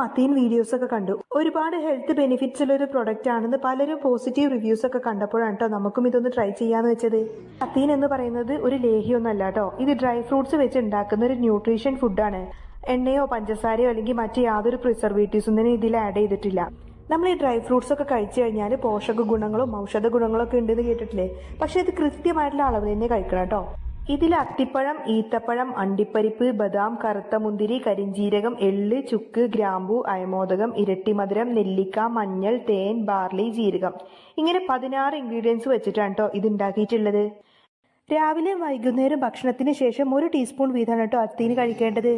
അത്തീൻ videos ഒക്കെ കണ്ടു. ഒരുപാട് ഹെൽത്ത് ബെനിഫിറ്റ്സ് ഉള്ള ഒരു പ്രൊഡക്റ്റ് ആണെന്ന് പലരും പോസിറ്റീവ് റിവ്യൂസ് ഒക്കെ കണ്ടപ്പോഴാണ് കേട്ടോ നമുക്കും ഇതൊന്ന് ട്രൈ ചെയ്യാന്ന് വെച്ചത്. അത്തീൻ എന്ന് പറയുന്നത് ഒരു ലേഹ്യമൊന്നല്ല കേട്ടോ. ഇത് ഡ്രൈ ഫ്രൂട്ട്സ് വെച്ച് ഉണ്ടാക്കുന്ന ഒരു ന്യൂട്രീഷൻ ഫുഡാണ്. എണ്ണയോ പഞ്ചസാരയോ അല്ലെങ്കിൽ മറ്റ് യാതൊരു പ്രിസർവേറ്റീവ്സും തന്നെ ഇതിൽ ആഡ് ചെയ്തിട്ടില്ല. നമ്മൾ ഈ ഡ്രൈ ഫ്രൂട്ട്സ് ഒക്കെ കഴിച്ചു കഴിഞ്ഞാൽ പോഷക ഗുണങ്ങളും ഔഷധ ഗുണങ്ങളും ഒക്കെ ഉണ്ടെന്ന് കേട്ടിട്ടില്ലേ? പക്ഷെ ഇത് കൃത്യമായിട്ടുള്ള അളവിൽ തന്നെ കഴിക്കണം കേട്ടോ. ഇതിൽ അത്തിപ്പഴം, ഈത്തപ്പഴം, അണ്ടിപ്പരിപ്പ്, ബദാം, കറുത്ത മുന്തിരി, കരിഞ്ജീരകം, എള്ള്, ചുക്ക്, ഗ്രാമ്പു, അയമോദകം, ഇരട്ടിമധുരം, നെല്ലിക്ക, മഞ്ഞൾ, തേൻ, ബാർലി, ജീരകം ഇങ്ങനെ 16 ഇൻഗ്രീഡിയൻസ് വെച്ചിട്ടാണ് കേട്ടോ ഇത് ഉണ്ടാക്കിയിട്ടുള്ളത്. രാവിലെ വൈകുന്നേരം ഭക്ഷണത്തിന് ശേഷം 1 ടീസ്പൂൺ വീതമാണ് കേട്ടോ അത്തീന് കഴിക്കേണ്ടത്.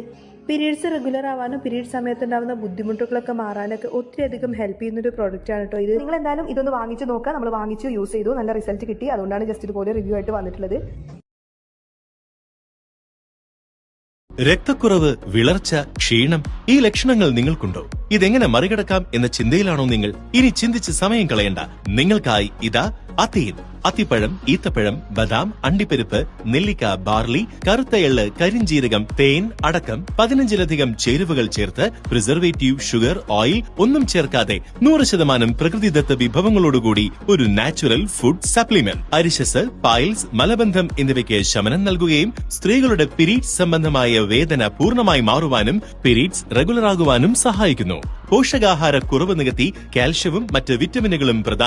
പീരീഡ്സ് റെഗുലർ ആവാനും പീരീഡ് സമയത്തുണ്ടാകുന്ന ബുദ്ധിമുട്ടുകളൊക്കെ മാറാനൊക്കെ ഒത്തിരിയധികം ഹെൽപ്പ് ചെയ്യുന്ന ഒരു പ്രോഡക്റ്റ് ആണ് കേട്ടോ ഇത്. നിങ്ങൾ എന്തായാലും ഇതൊന്ന് വാങ്ങിച്ചു നോക്കുക. നമ്മൾ വാങ്ങിച്ചു യൂസ് ചെയ്തു, നല്ല റിസൾട്ട് കിട്ടി. അതുകൊണ്ടാണ് ജസ്റ്റ് ഇതുപോലെ റിവ്യൂ ആയിട്ട് വന്നിട്ടുള്ളത്. രക്തക്കുറവ്, വിളർച്ച, ക്ഷീണം ഈ ലക്ഷണങ്ങൾ നിങ്ങൾക്കുണ്ടോ? ഇതെങ്ങനെ മറികടക്കാം എന്ന ചിന്തയിലാണോ നിങ്ങൾ? ഇനി ചിന്തിച്ച് സമയം കളയണ്ട. നിങ്ങൾക്കായി ഇതാ അത്തീൻ. അത്തിപ്പഴം, ഈത്തപ്പഴം, ബദാം, അണ്ടിപ്പരിപ്പ്, നെല്ലിക്ക, ബാർലി, കറുത്ത എള്ള്, കരിഞ്ജീരകം, തേൻ അടക്കം 15ലധികം ചേരുവകൾ ചേർത്ത് പ്രിസർവേറ്റീവ്, ഷുഗർ, ഓയിൽ ഒന്നും ചേർക്കാതെ 100% പ്രകൃതിദത്ത വിഭവങ്ങളോടുകൂടി ഒരു നാച്ചുറൽ ഫുഡ് സപ്ലിമെന്റ്. അരിശസ്, പൈൽസ്, മലബന്ധം എന്നിവയ്ക്ക് ശമനം നൽകുകയും സ്ത്രീകളുടെ പീരീഡ്സ് സംബന്ധമായ വേദന പൂർണ്ണമായി മാറുവാനും പീരീഡ്സ് റെഗുലർ ആകുവാനും സഹായിക്കുന്നു. പോഷകാഹാര കുറവ് നികത്തി കാൽഷ്യവും മറ്റ് വിറ്റമിനുകളും പ്രദാനം